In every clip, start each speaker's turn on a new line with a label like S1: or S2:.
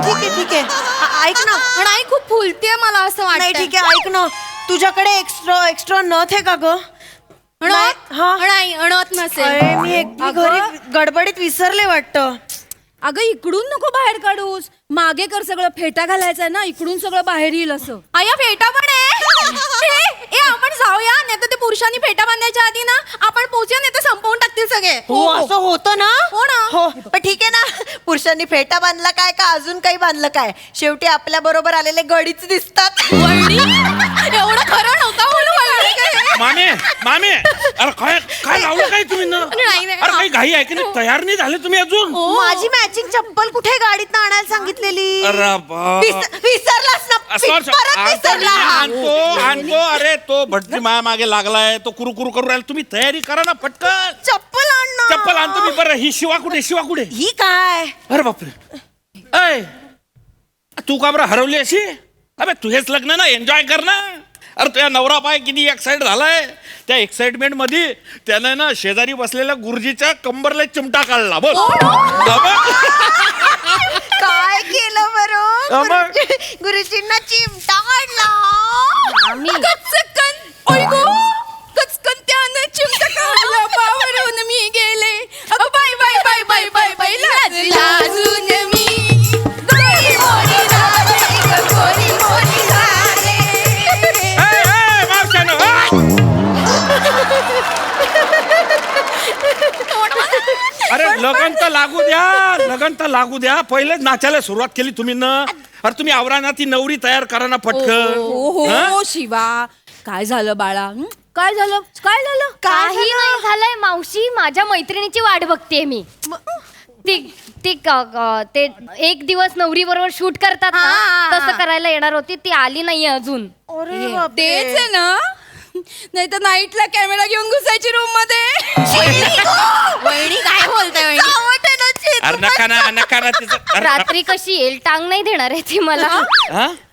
S1: ठीक आहे ऐक ना.
S2: पण आई खूप फुलतेय मला असं
S1: नाही
S2: वाटतं.
S1: ठीक आहे ऐक ना, तुझ्याकडे एक्स्ट्रा नथ आहे का ग?
S2: नाही अणत नसेल.
S1: अरे मी घरी गडबडीत विसरले वाटतं.
S3: अगं इकडून नको बाहेर काढूस, मागे कर सगळं, फेटा घालायचा ना, इकडून सगळं बाहेर येईल असं.
S2: आया फेटा पण आहे. आपण जाऊया, नाही तर ते पुरुषांनी फेटा बांधायच्या आधी ना आपण पोहोचूया, नाही तर संपवून टाकतील सगळे.
S1: हो असं होतं ना.
S2: हो ना.
S1: हो पण ठीक आहे ना, पुरुषांनी फेटा बांधला काय का अजून काही बांधलं काय, शेवटी आपल्या बरोबर आलेले गडीच दिसतात.
S2: एवढं खरं नव्हतं म्हणून
S4: मामी अरे काय लावलं काय तुम्ही ना?
S2: नाही.
S4: अरे काही घाई आहे की नाही? तयार नाही झाले तुम्ही अजून?
S1: माझी मॅचिंग चप्पल कुठे गाडीत आणायला सांगितलेली?
S4: अरे
S1: विसरलास ना, परत विसरला.
S4: आणतो अरे तो भटजी माया मागे लागलाय, तो कुरू करू राहिला. तुम्ही तयारी करा ना पटकन.
S1: चप्पल आण ना.
S4: चप्पल आणतो मी. बरं ही शिवा कुठे?
S1: ही काय?
S4: अरे बापरे. ऐ तू का बरं हरवली अशी? अबे तुझेच लग्न ना, एन्जॉय कर ना. अरे तुझ्या नवरा पाय किती एक्साइट झालाय. त्या एक्साइटमेंट मध्ये त्यानं ना शेजारी बसलेल्या गुरुजीच्या कंबरला चिमटा काढला. बोल
S1: काय केलं बरं? गुरुजींना चिमटा काढला.
S3: कचकन त्यानं चिमटा काढला, पावरून मी गेले. अगं bye bye bye bye bye bye लाजून मी गोरी मोरी झाले, गोरी मोरी झाले.
S4: अरे लगन तर लागू द्या. पहिलेच नाचायला सुरुवात केली तुम्ही ना. अरे तुम्ही आवरा ती नवरी तयार करा ना पटकन.
S3: हो शिवा, काय झालं बाळा? काय झालं?
S5: काही नाही झालंय मावशी, माझ्या मैत्रिणीची वाट बघतेय मी. ते एक दिवस नवरी बरोबर शूट करतात ना, तसं करायला येणार होती, ती आली नाहीये अजून.
S3: तेच आहे ना, नाही तर नाईटला कॅमेरा घेऊन घुसायची रूम मध्ये.
S2: वहिनी काय बोलताय?
S4: अरे नका ना तिचं.
S5: रात्री कशी येईल? टांग नाही देणार आहे ती मला.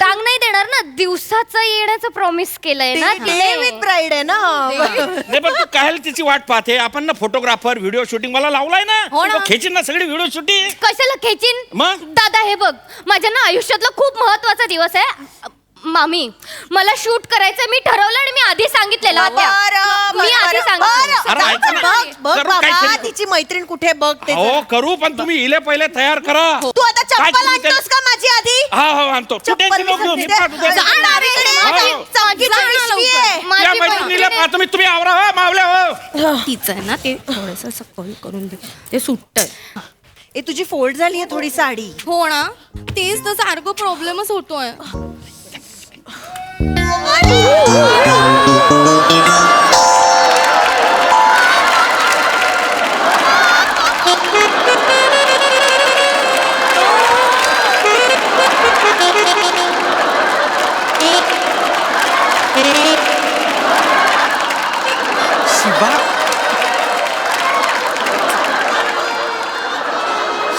S5: टांग नाही देणार ना, दिवसाचं येण्याचं प्रॉमिस केलंय ना तिने.
S1: ब्राईड आहे ना.
S4: नाही पण तू काय तिची वाट पाहते? आपण ना फोटोग्राफर व्हिडिओ शूटिंग मला लावलाय ना. खेचीन ना सगळी व्हिडिओ शूटिंग.
S5: कशाला खेचीन?
S4: मग
S5: दादा हे बघ, माझ्या ना आयुष्यातला खूप महत्वाचा दिवस आहे. मामी मला शूट करायचं मी ठरवलं आणि मी आधी सांगितलेलं मी आधी सांगितलं.
S1: बघ बाबा तिची मैत्रीण कुठे बघ ते.
S4: हो करू, पण तुम्ही इले पहिले तयार करा.
S1: तू आता चप्पल आणतोस का माझी आधी?
S4: हो आणतो. तू टेन्शन नको घेऊ, मी पाहतो. या मैत्रिणीला पाहतो मी. तुम्ही आवरा हो मावल्या हो.
S3: तिचं आहे ना ते थोडंसं सखोल करून दे, ते सुट्टय.
S1: ए तुझी फोल्ड झाली आहे थोडी साडी.
S2: हो ना, तेच तर सारखं प्रॉब्लेमच होतोय.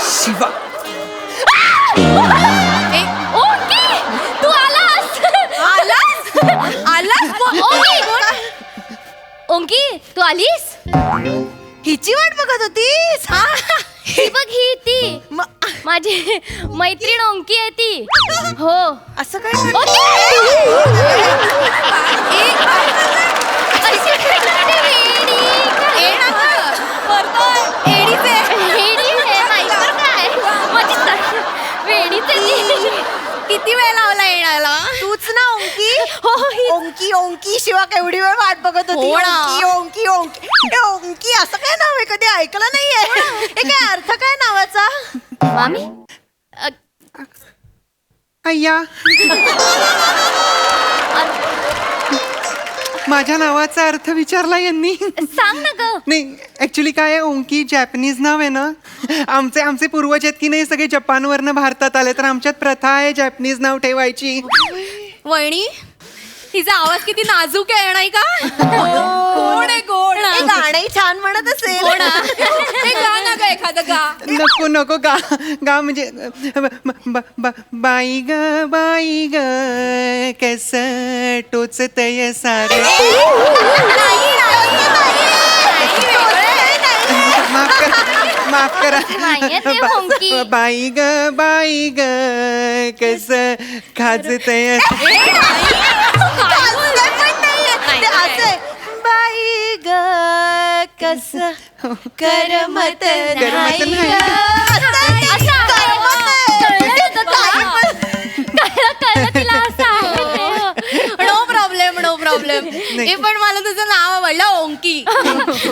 S4: शिवा
S5: तू ओंकी तू आलीस?
S1: हिची वाट बघत होतीस?
S5: ही बघ, ही ती माझी मैत्रीण ओंकी आहे ती. हो
S1: असं काय?
S2: किती वेळ लावला येण्याला?
S1: तूच ना ओंकी? ओंकी ओंकी शिवा केवढी वेळ वाट बघत होती. ओंकी ओंकी ओंकी ओंकी असं काय नाव आहे? कधी ऐकलं नाहीये. हे काय अर्थ काय नावाचा?
S5: मामी
S6: अय्या माझ्या नावाचा अर्थ विचारला यांनी.
S5: सांग ना ग.
S6: नाही ऍक्च्युली काय आहे, ओंकी जॅपनीज नाव आहे ना. आमचे पूर्वज आहेत की नाही सगळे जपानवरनं भारतात आले, तर आमच्यात प्रथा आहे जॅपनीज नाव ठेवायची.
S2: वहिनी तिचा आवाज किती नाजूक आहे नाही का?
S3: कोण आहे कोण?
S1: गाणंही छान म्हणत असेल.
S3: ते गा ना ग एखादं गा.
S6: नको गा म्हणजे बाई ग कस टोचतय सारे. माफ करा माफ
S5: नाहीये ते
S6: करा
S5: ओंकी.
S6: बाई ग कस खाजतय
S1: ते असं आहे. बाई ग कस करमत
S6: करमत
S1: नाही
S6: नाही.
S1: ग. असं आहे.
S5: असं आहे.
S1: करमत नाही.
S5: कळलं तिला असं आहे ते.
S2: नो प्रॉब्लेम हे पण मला तुझं नाव आवडलं ओंकी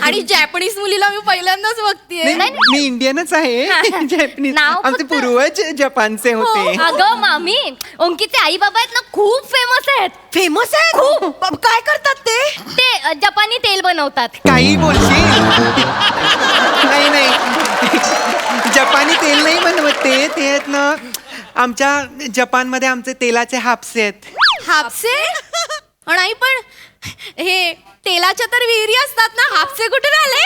S2: आणि जॅपनीज मुलीला मी पहिल्यांदाच बघतीये.
S6: नाही, मी इंडियनच आहे जॅपनीज
S5: नाव
S6: आमचे
S5: फक्त-
S6: पूर्वज जपानचे होते
S5: अगं मामी ओंकीचे आई बाबा आहेत ना खूप फेमस आहेत.
S1: फेमस आहे खूप. काय करतात ते?
S5: ते जपानी तेल बनवतात.
S6: काही बोलशील नाही जपानी तेल नाही बनवत ते आहेत ना आमच्या जपानमध्ये आमचे तेलाचे हापसे आहेत
S2: हापसे नाही पण हे तेलाच्या तर विहिरी असतात ना, हापसे कुठे आले?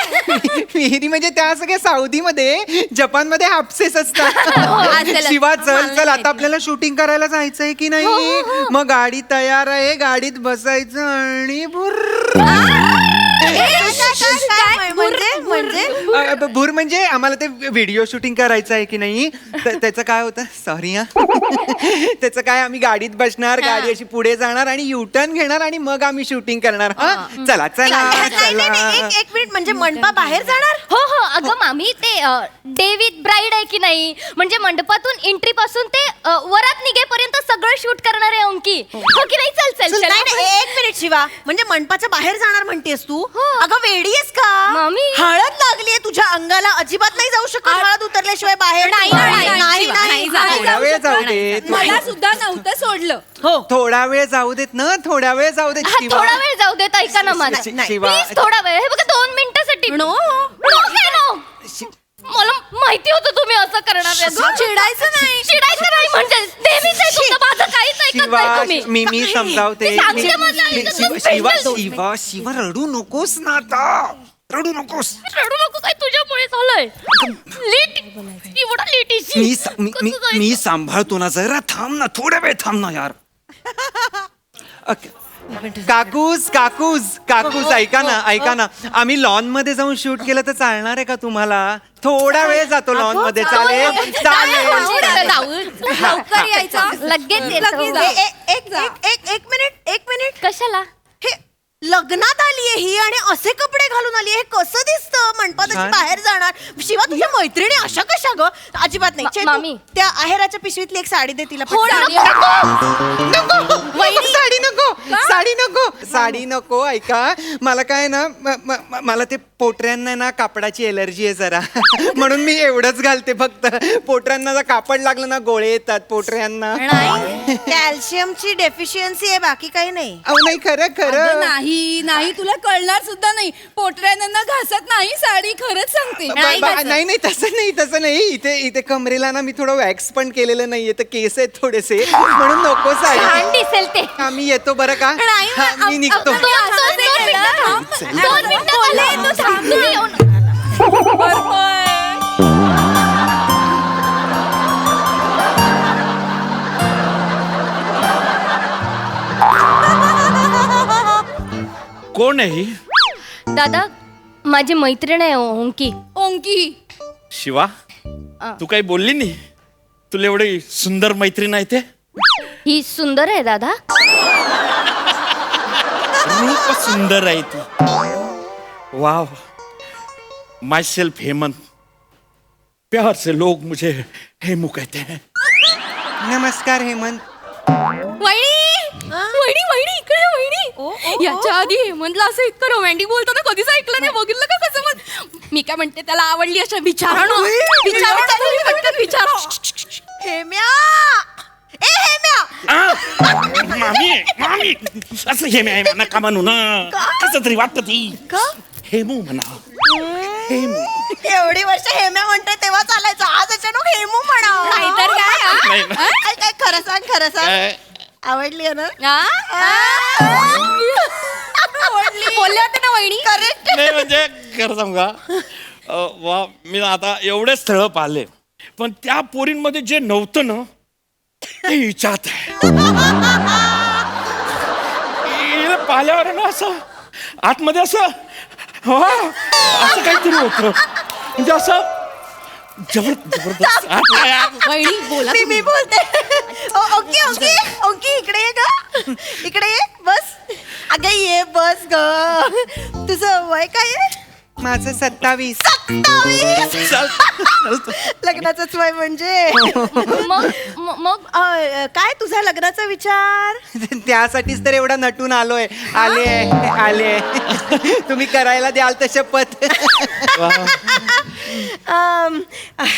S6: विहिरी म्हणजे त्या सगळ्या साऊदीमध्ये जपानमध्ये हापसेच असतात
S2: असेल.
S6: शिवा
S2: मला
S6: चल
S2: नाही
S6: आता आपल्याला शूटिंग करायला जायचंय की नाही मग गाडी तयार आहे गाडीत बसायचं आणि भूर म्हणजे आम्हाला ते व्हिडिओ शूटिंग करायचं आहे की नाही त्याचं काय होतं सॉरी हा त्याचं काय आम्ही गाडीत बसणार गाडी अशी पुढे जाणार आणि युटर्न घेणार आणि मग आम्ही शूटिंग करणार हा चला
S1: एक मिनिट म्हणजे मंडपा बाहेर जाणार?
S5: हो अगं मामी ते डेव्हिड ब्राईड आहे की नाही म्हणजे मंडपातून एंट्री पासून ते वरात निघेपर्यंत सगळं शूट करणार आहे ओंकी. हो की नाही? चल चल
S1: नाही,
S5: चल
S1: नाही, एक मिनिट शिवा म्हणजे मंडपाच्या बाहेर जाणार म्हणतेस तू? अगं वेडी आहेस का?
S5: मामी.
S1: हळद लागलीये तुझ्या अंगाला अजिबात नाही जाऊ शकत हळद उतरल्याशिवाय बाहेर.
S2: नाही,
S6: थोडा वेळ जाऊ देत
S3: मला सुद्धा नव्हतं सोडलं.
S6: थोडा वेळ जाऊ देत ना थोडा वेळ जाऊ देत
S5: हा, थोडा वेळ जाऊ देत ऐका ना माझं
S6: शिवा
S5: प्लीज थोडा वेळ. हे बघा 2 मिनिटासाठी नो मला माहिती होतं तुम्ही असं करणार आहे. चिडायचं नाही म्हणजे नेहमीच आहे तुमचं, माझं काहीच ऐकत
S6: शिवा
S5: नाही तुम्ही.
S6: मी समजावते
S5: मी सांगते माझं आयुष्यातलं special.
S6: शिवा रडू नकोस ना आता रडू नकोस
S5: रडू नको काय तुझ्यामुळे झालंय. लेट एवढा लेट
S6: मी सांभाळतो ना जरा थांब ना थोडा वेळ थांब ना यार काकूस ऐका ना आम्ही लॉन मध्ये जाऊन शूट केलं तर चालणार आहे का तुम्हाला? थोडा वेळ जातो लॉन मध्ये चालेल
S2: लवकर यायचा.
S5: लगेच येतो.
S1: एक मिनिट
S5: कशाला?
S1: हे लग्नात आलीये ही आणि असे कपडे घालून आली हे कसं दिसतं? मंडपात अशी बाहेर जाणार. शिवा तुझ्या मैत्रिणी अशा कशा ग? अजिबात नाही. चेतू,
S5: मामी.
S1: त्या आहेराच्या पिशवीतली एक साडी दे तिला
S5: हो ना,
S1: पटकन.
S6: साडी नको ऐका मला काय ना मला ते पोटऱ्यांना ना कापडाची एलर्जी आहे जरा म्हणून मी एवढंच घालते फक्त पोटऱ्यांना जर कापड लागलं ना गोळे येतात पोटऱ्यांना
S1: कॅल्शियमची डेफिशियन्सी आहे बाकी काही नाही.
S6: नाही खरं
S3: नाही तुला कळणार सुद्धा नाही. पोटऱ्यांना घासत नाही साडी, खरंच सांगते.
S6: नाही तसं नाही इथे कमरेला ना मी थोडं वॅक्स पण केलेलं नाहीये तर केस आहेत थोडेसे म्हणून नको
S5: छान
S6: साडी.
S5: दिसेल ते.
S6: आम्ही येतो बरं का हा, मी निघतो
S5: दोन मिनिटं तुम्ही येऊन
S4: कोण आहे ही?
S5: दादा माझी मैत्रीण आहे ओंकी.
S3: ओंकी
S4: शिवा तू काही बोलली नाही? तुला एवढी सुंदर मैत्रीण आहे ते?
S5: ही सुंदर आहे दादा.
S4: रूप सुंदर आहे ती. वाह माई सेल्फ हेमंत. प्यार से लोग मुझे हेमू कहते हैं.
S6: नमस्कार हेमंत.
S2: वहिनी इकडे वहिनी. याच्या आधी हेमंतला असं इतकं रोमॅन्टिक बोलताना कधीच ऐकलं नाही. बघितलं का कसं मग मी काय म्हणते त्याला आवडली अशा विचारा.
S1: हेम्या ए हेम्या
S4: मामी असं हेमे नका म्हणू ना. कसं तरी वाटत ती हेमू म्हणा. हेमू
S1: एवढी वर्ष हेम्या म्हणते तेव्हा चालायचं. आज अचानक हेमू म्हणा.
S2: नाहीतर काय, हा?
S4: नाही ना.
S1: काय खरं सांग आवडली आहे ना?
S2: बोलले होते ना वहिनी.
S1: करेक्ट.
S4: नाही म्हणजे खरं सांगा वा मी आता एवढे स्थळ पाहिले पण त्या पोरींमध्ये जे नव्हतं ना ते हिच्यात आहे. हिला पाहिल्यावर ना असं आतमध्ये असं काहीतरी होतं म्हणजे असं जबरदस्त
S2: वहिनी बोला
S1: मी बोलते ओके ओके ओके इकडे ये ग इकडे ये बस अगं ये बस ग तुझं वय काय आहे
S6: माझं 27.
S1: 27 लग्नाचंच वय म्हणजे
S5: मग
S1: काय तुझा लग्नाचा विचार
S6: त्यासाठीच तर एवढा नटून आलोय. आले तुम्ही करायला द्याल तर शपथ.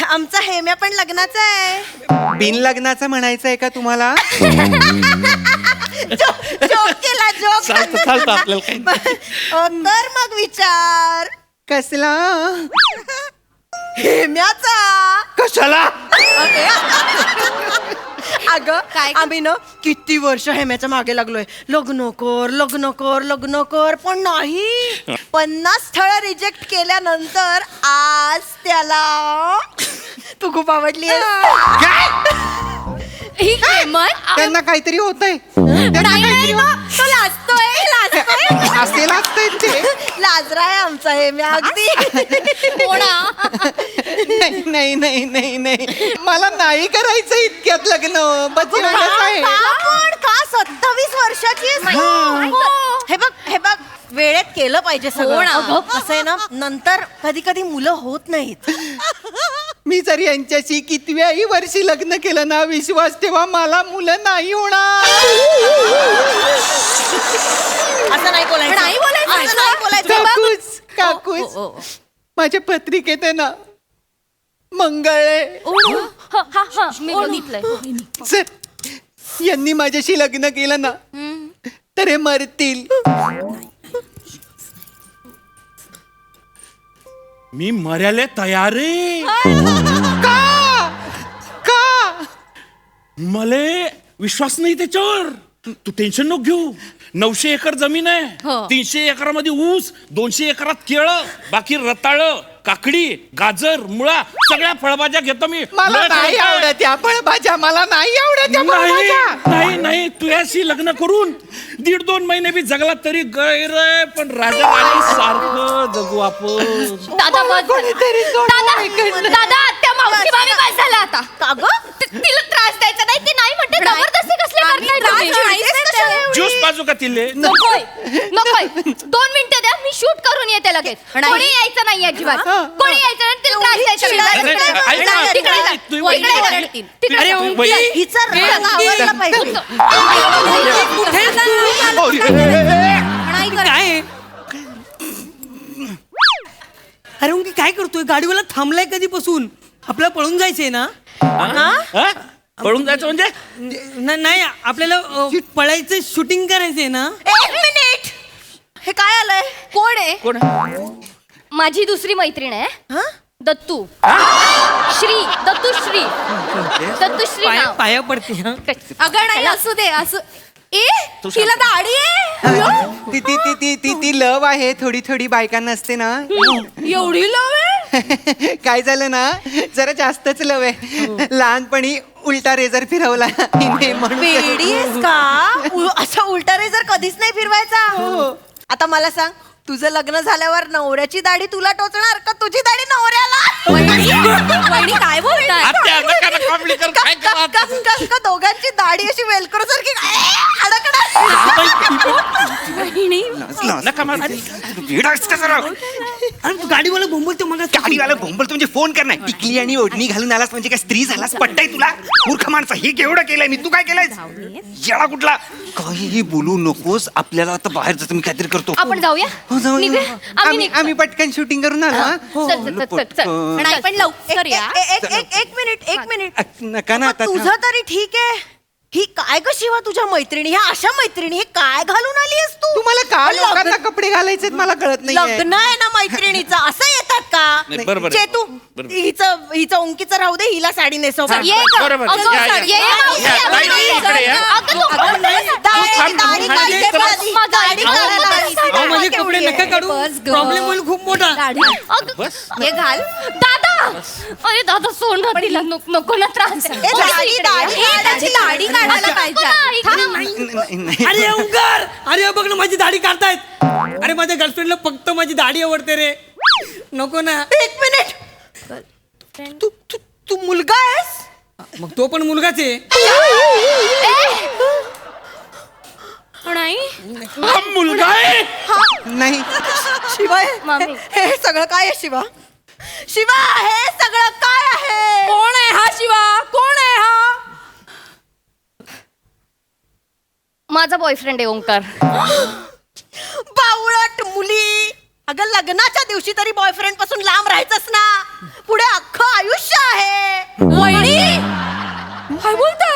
S1: आमचा हेम्या पण लग्नाचा आहे
S6: बिन लग्नाचं म्हणायचं आहे का तुम्हाला?
S1: जोक केला जोक
S4: चालतं आपल्याला काही
S1: कर मग विचार
S6: कसला?
S1: हेम्याचा
S6: कशाला?
S1: अगं काय आम्ही ना किती वर्ष हेम्याच्या मागे लागलोय लग्न कर पण नाही 50 स्थळ रिजेक्ट केल्यानंतर आज त्याला तू खूप आवडली
S2: ही किंमत
S6: त्यांना काहीतरी होतंय.
S1: तो लाजतोय
S6: असेल असतंय ते.
S1: लाजराय आमचा हेम्या अगदी
S6: नाही मला नाही करायचं इतक्यात लग्न. बच्ची वेळाचं आहे.
S1: का 27 वर्षाची आहेस तू? हे बघ वेळेत केलं पाहिजे सगळं अगं, कसं आहे ना नंतर कधी कधी मुलं होत नाहीत.
S6: मी जर यांच्याशी कितव्याही वर्षी लग्न केलं ना विश्वास ठेवा मला मुलं नाही होणार.
S1: असं नाही बोलायचं असं नाही बोलायचं.
S6: काकूच माझ्या पत्रिकेत आहे ना मंगळ आहे.
S5: मी बघितलंय.
S6: जर यांनी माझ्याशी लग्न केलं ना तर हे मरतील.
S4: मी मर्याले तयार आहे.
S6: का
S4: मले विश्वास नाही त्याच्यावर. तू टेन्शन नको घेऊ. 900 एकर जमीन आहे. 300 एकरामध्ये ऊस, 200 एकरात केळं, बाकी रताळ, काकडी, गाजर, मुळा सगळ्या फळभाज्या घेतो मी.
S6: मला नाही आवडत या फळभाज्या. मला नाही आवडत या फळभाज्या.
S4: नाही तुझ्याशी लग्न करून 1.5-2 महिने बी जगला तरी गैर आहे. पण राजा राणी सारखं जगू आपण.
S5: दादा दादा त्या मावशी मामी काय झालं आता का ग तिला त्रास द्यायचा नाही ती नाही म्हणते जबरदस्ती कसले करताय
S4: ज्यूस पाजू का तिले?
S5: नकोय 2 मिनिटं द्या मी शूट करून येते लगेच. कोणी यायचं नाही अजिबात. कोणी यायचं नाही तिला त्रास द्यायचा नाही. तिकडे जा. तिकडे जा.
S1: हिचा राग आवरला पाहिजे.
S3: काय अरे उंकी काय करतोय गाडीवाला थांबलाय कधीपासून आपल्याला पळून जायचंय ना
S4: हा? पळून जायचं म्हणजे
S3: नाही आपल्याला पळायचं शूटिंग करायचंय ना
S1: 1 मिनिट हे काय आलंय
S5: कोण आहे
S4: कोण?
S5: माझी दुसरी मैत्रीण आहे दत्तू दत्तूश्री नाव.
S3: पाया पडते हा.
S2: अगं नाही असू दे असं तिला दाढी आहे
S6: ती लव आहे थोडी बायकांना असते ना.
S2: एवढी लव आहे
S6: काय झालं ना जरा जास्तच लव आहे. लहानपणी उलटा रेझर फिरवला हिने म्हणून.
S1: वेडी आहेस का असं उलटा रेझर कधीच नाही फिरवायचा. आता मला सांग तुझं लग्न झाल्यावर नवऱ्याची दाढी तुला टोचणार का तुझी दाढी नवऱ्याला?
S2: वहिनी काय बोलताय
S1: का दोघांची दाढी अशी वेलक्रो सारखी
S4: नका मारू.
S3: गाडीवाला बोंबलतो मला
S6: गाडीवाला भोंबलतो म्हणजे फोन करणार. टिकली आणि ओढणी घालून आलास म्हणजे काय स्त्री झालास? पट्टाय तुला मूर्ख माणसा. हे केवढं केलंय मी. तू काय केलंय? येळा कुठला? काहीही बोलू नकोस. आपल्याला आता बाहेर जातो मी काहीतरी करतो.
S5: आपण जाऊया निघूया.
S6: आम्ही पटकन शूटिंग करून आलो.
S2: नाही पण लवकर या.
S1: एक मिनिट
S6: नका ना आता.
S1: तुझं तरी ठीक आहे ही काय ग शिवा तुझ्या मैत्रिणी ह्या अशा मैत्रिणी हे काय घालून आली आहेस तू?
S6: तुम्हाला का लोकांना कपडे घालायचे मला कळत नाही.
S1: लग्न आहे ना मैत्रिणीचं असं येतात का?
S4: नाही, बरोबर आहे.
S1: चेतू हिचं उंकीचं राहू दे हिला साडी नेसव.
S5: ये ग.
S4: बरोबर.
S5: अगं,
S4: या, या.
S5: ये, ये, मावशी,
S4: या,
S5: अगं,
S4: ताई,
S5: नाही,
S4: इकडे या.
S5: अगं, तू-
S1: दाढी काढते आधी. दाढी काढायला आधी.
S3: अहो, माझे कपडे नका काढू
S2: बस ग.
S3: प्रॉब्लेम होईल खूप मोठा.
S5: अगं,
S4: बस.
S2: हे घाल
S5: दादा अरे दादा सोड ना तिला नको ना त्रास.
S1: दाढी
S2: त्याची दाढी काढायला पाहिजे.
S3: अरे ओंकार अरे बघ ना माझी दाढी काढतायत. अरे माझ्या गर्लफ्रेंडला फक्त माझी दाढी आवडते रे. नको ना.
S1: 1 मिनिट
S2: बॉयफ्रेंड
S1: तू तू तू मुलगा आहेस?
S7: मग तो पण मुलगाच आहे.
S2: नाही
S4: हा मुलगा आहे.
S6: नाही
S1: शिवा
S5: मामी.
S1: हे सगळं काय आहे शिवा? शिवा हे सगळं काय आहे?
S3: कोण आहे हा शिवा? कोण आहे हा?
S5: माझा बॉयफ्रेंड आहे ओंकार.
S1: बावळट मुली, अगं लग्नाच्या दिवशी तरी बॉयफ्रेंड पासून लांब राहायचंच ना. पुढे अख्खं आयुष्य आहे.
S3: वहिनी काय बोलताय?